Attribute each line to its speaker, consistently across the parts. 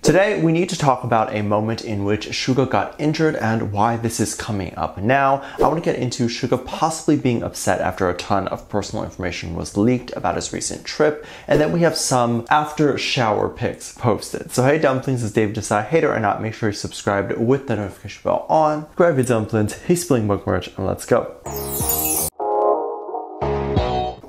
Speaker 1: Today, we need to talk about a moment in which Suga got injured and why this is coming up now. I want to get into Suga possibly being upset after a ton of personal information was leaked about his recent trip, and then we have some after shower pics posted. So hey Dumplings, it's David. Decide hater or not, make sure you're subscribed with the notification bell on. Grab your dumplings, hey spilling book merch, and let's go.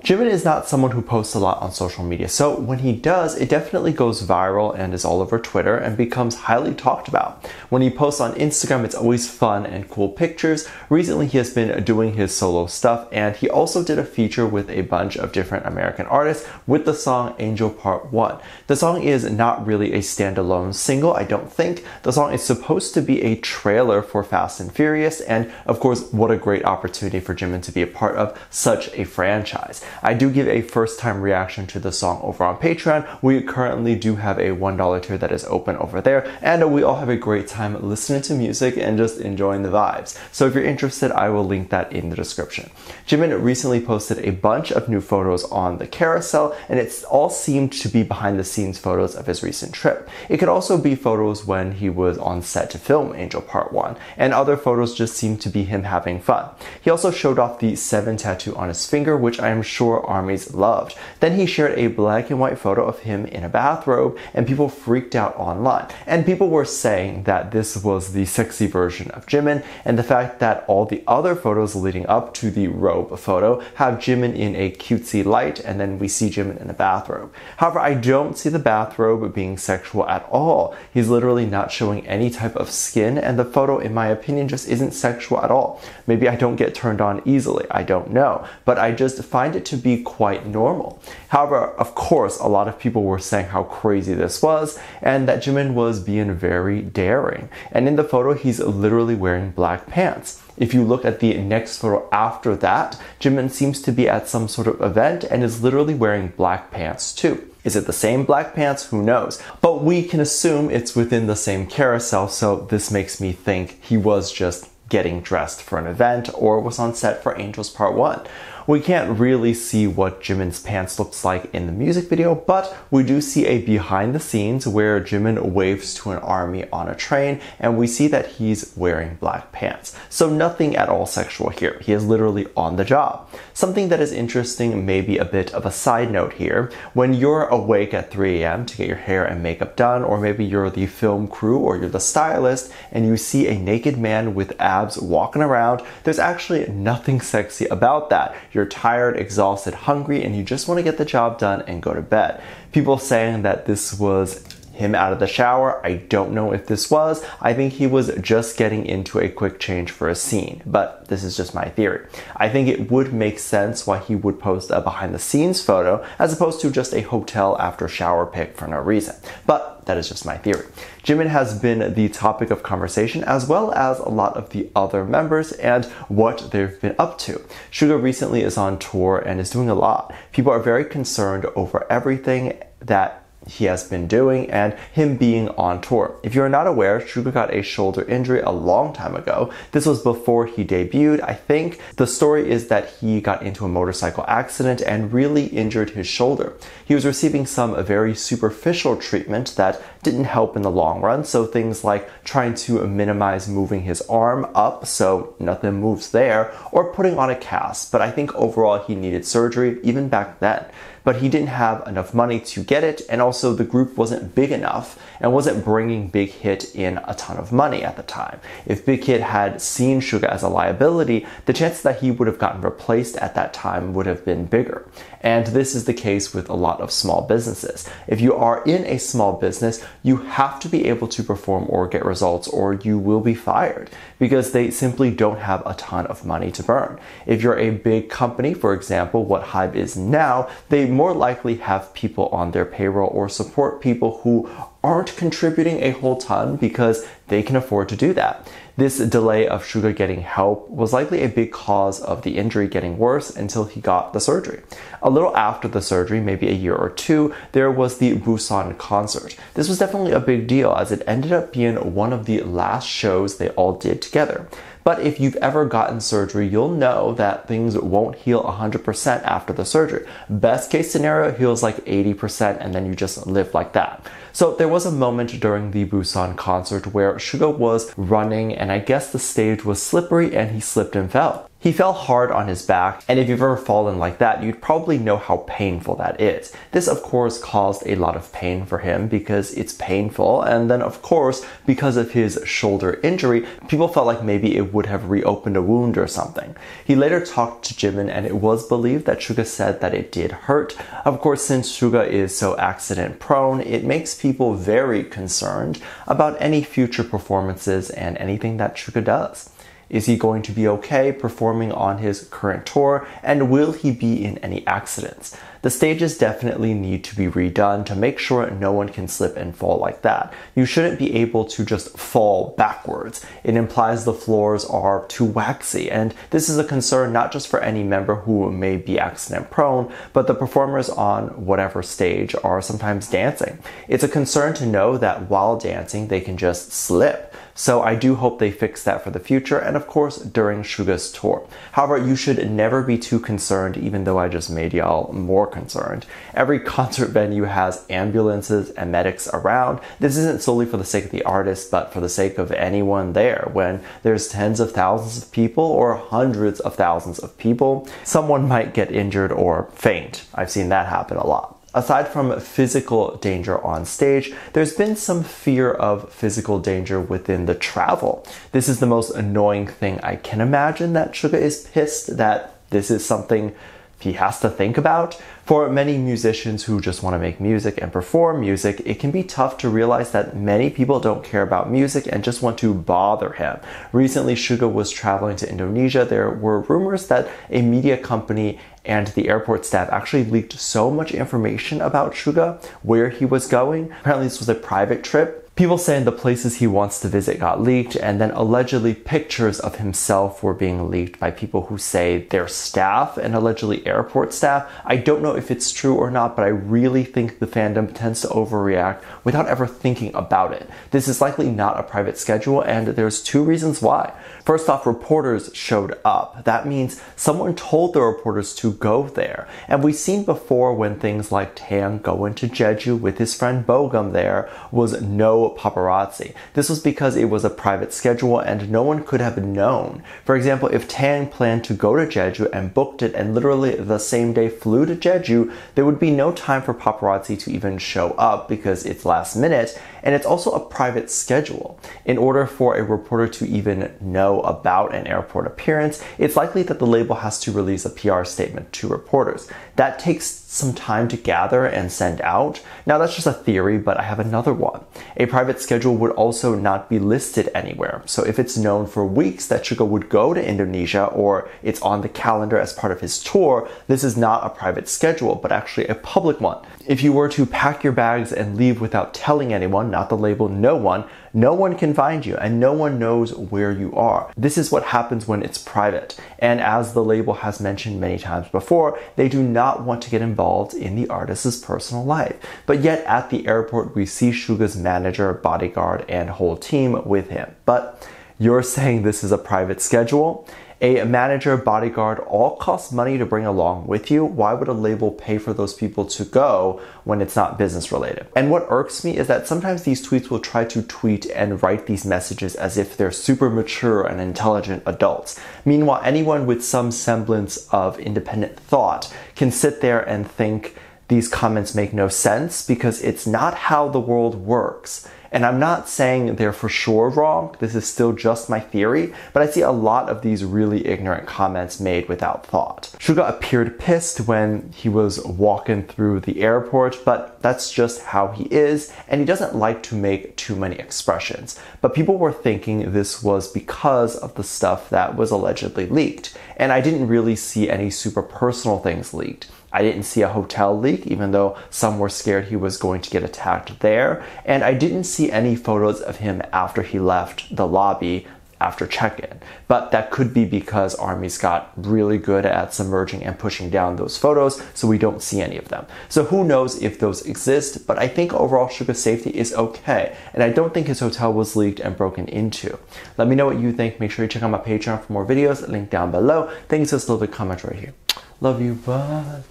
Speaker 1: Jimin is not someone who posts a lot on social media, so when he does, it definitely goes viral and is all over Twitter and becomes highly talked about. When he posts on Instagram, it's always fun and cool pictures. Recently, he has been doing his solo stuff, and he also did a feature with a bunch of different American artists with the song Angel Part 1. The song is not really a standalone single, I don't think. The song is supposed to be a trailer for Fast and Furious, and of course, what a great opportunity for Jimin to be a part of such a franchise. I do give a first-time reaction to the song over on Patreon. We currently do have a $1 tier that is open over there, and we all have a great time listening to music and just enjoying the vibes. So if you're interested, I will link that in the description. Jimin recently posted a bunch of new photos on the carousel, and it all seemed to be behind-the-scenes photos of his recent trip. It could also be photos when he was on set to film Angel Part 1, and other photos just seemed to be him having fun. He also showed off the 7 tattoo on his finger, which I am sure armies loved. Then he shared a black and white photo of him in a bathrobe, and people freaked out online. And people were saying that this was the sexy version of Jimin, and the fact that all the other photos leading up to the robe photo have Jimin in a cutesy light, and then we see Jimin in a bathrobe. However, I don't see the bathrobe being sexual at all. He's literally not showing any type of skin, and the photo, in my opinion, just isn't sexual at all. Maybe I don't get turned on easily, I don't know, but I just find it to be quite normal. However, of course, a lot of people were saying how crazy this was and that Jimin was being very daring. And in the photo, he's literally wearing black pants. If you look at the next photo after that, Jimin seems to be at some sort of event and is literally wearing black pants too. Is it the same black pants? Who knows? But we can assume it's within the same carousel, so this makes me think he was just getting dressed for an event or was on set for Angel's Part 1. We can't really see what Jimin's pants looks like in the music video, but we do see a behind the scenes where Jimin waves to an army on a train, and we see that he's wearing black pants. So nothing at all sexual here. He is literally on the job. Something that is interesting, maybe a bit of a side note here, when you're awake at 3 a.m. to get your hair and makeup done, or maybe you're the film crew or you're the stylist, and you see a naked man with abs walking around, there's actually nothing sexy about that. You're tired, exhausted, hungry, and you just want to get the job done and go to bed. People saying that this was him out of the shower, I don't know if this was. I think he was just getting into a quick change for a scene, but this is just my theory. I think it would make sense why he would post a behind the scenes photo as opposed to just a hotel after shower pic for no reason. But that is just my theory. Jimin has been the topic of conversation as well as a lot of the other members and what they've been up to. Suga recently is on tour and is doing a lot. People are very concerned over everything that he has been doing and him being on tour. If you're not aware, Suga got a shoulder injury a long time ago. This was before he debuted, I think. The story is that he got into a motorcycle accident and really injured his shoulder. He was receiving some very superficial treatment that didn't help in the long run, so things like trying to minimize moving his arm up so nothing moves there, or putting on a cast. But I think overall he needed surgery even back then. But he didn't have enough money to get it, and also the group wasn't big enough and wasn't bringing Big Hit in a ton of money at the time. If Big Hit had seen Suga as a liability, the chance that he would have gotten replaced at that time would have been bigger. And this is the case with a lot of small businesses. If you are in a small business, you have to be able to perform or get results or you will be fired because they simply don't have a ton of money to burn. If you're a big company, for example, what Hybe is now, they more likely have people on their payroll or support people who aren't contributing a whole ton because they can afford to do that. This delay of Suga getting help was likely a big cause of the injury getting worse until he got the surgery. A little after the surgery, maybe a year or two, there was the Busan concert. This was definitely a big deal as it ended up being one of the last shows they all did together. But if you've ever gotten surgery, you'll know that things won't heal 100% after the surgery. Best case scenario, it heals like 80% and then you just live like that. So there was a moment during the Busan concert where Suga was running and I guess the stage was slippery and he slipped and fell. He fell hard on his back, and if you've ever fallen like that, you'd probably know how painful that is. This of course caused a lot of pain for him because it's painful, and then of course because of his shoulder injury, people felt like maybe it would have reopened a wound or something. He later talked to Jimin and it was believed that Suga said that it did hurt. Of course, since Suga is so accident prone, it makes people very concerned about any future performances and anything that Suga does. Is he going to be okay performing on his current tour, and will he be in any accidents? The stages definitely need to be redone to make sure no one can slip and fall like that. You shouldn't be able to just fall backwards. It implies the floors are too waxy, and this is a concern not just for any member who may be accident prone, but the performers on whatever stage are sometimes dancing. It's a concern to know that while dancing they can just slip. So I do hope they fix that for the future, and of course during Suga's tour. However, you should never be too concerned, even though I just made y'all more concerned. Every concert venue has ambulances and medics around. This isn't solely for the sake of the artist, but for the sake of anyone there. When there's tens of thousands of people or hundreds of thousands of people, someone might get injured or faint. I've seen that happen a lot. Aside from physical danger on stage, there's been some fear of physical danger within the travel. This is the most annoying thing I can imagine, that Suga is pissed that this is something he has to think about. For many musicians who just want to make music and perform music, it can be tough to realize that many people don't care about music and just want to bother him. Recently, Suga was traveling to Indonesia. There were rumors that a media company and the airport staff actually leaked so much information about Suga, where he was going. Apparently this was a private trip. People saying the places he wants to visit got leaked, and then allegedly pictures of himself were being leaked by people who say they're staff and allegedly airport staff. I don't know if it's true or not, but I really think the fandom tends to overreact without ever thinking about it. This is likely not a private schedule, and there's two reasons why. First off, reporters showed up. That means someone told the reporters to go there. And we've seen before when things like Taeyang going to Jeju with his friend Bogum there was no paparazzi. This was because it was a private schedule and no one could have known. For example, if Taeyang planned to go to Jeju and booked it and literally the same day flew to Jeju, there would be no time for paparazzi to even show up because it's last minute, and it's also a private schedule. In order for a reporter to even know about an airport appearance, it's likely that the label has to release a PR statement to reporters. That takes some time to gather and send out. Now that's just a theory, but I have another one. A private schedule would also not be listed anywhere. So if it's known for weeks that Suga would go to Indonesia, or it's on the calendar as part of his tour, this is not a private schedule, but actually a public one. If you were to pack your bags and leave without telling anyone, not the label, no one can find you and no one knows where you are. This is what happens when it's private. And as the label has mentioned many times before, they do not want to get involved in the artist's personal life. But yet at the airport, we see Suga's manager, bodyguard, and whole team with him. But you're saying this is a private schedule? A manager, bodyguard, all cost money to bring along with you. Why would a label pay for those people to go when it's not business related? And what irks me is that sometimes these tweets will try to tweet and write these messages as if they're super mature and intelligent adults. Meanwhile, anyone with some semblance of independent thought can sit there and think these comments make no sense because it's not how the world works. And I'm not saying they're for sure wrong, this is still just my theory, but I see a lot of these really ignorant comments made without thought. Suga appeared pissed when he was walking through the airport, but that's just how he is, and he doesn't like to make too many expressions. But people were thinking this was because of the stuff that was allegedly leaked, and I didn't really see any super personal things leaked. I didn't see a hotel leak, even though some were scared he was going to get attacked there. And I didn't see any photos of him after he left the lobby after check-in. But that could be because armies got really good at submerging and pushing down those photos, so we don't see any of them. So who knows if those exist, but I think overall Suga's safety is okay. And I don't think his hotel was leaked and broken into. Let me know what you think. Make sure you check out my Patreon for more videos, link down below. Thanks, just leave a comment right here. Love you, bye.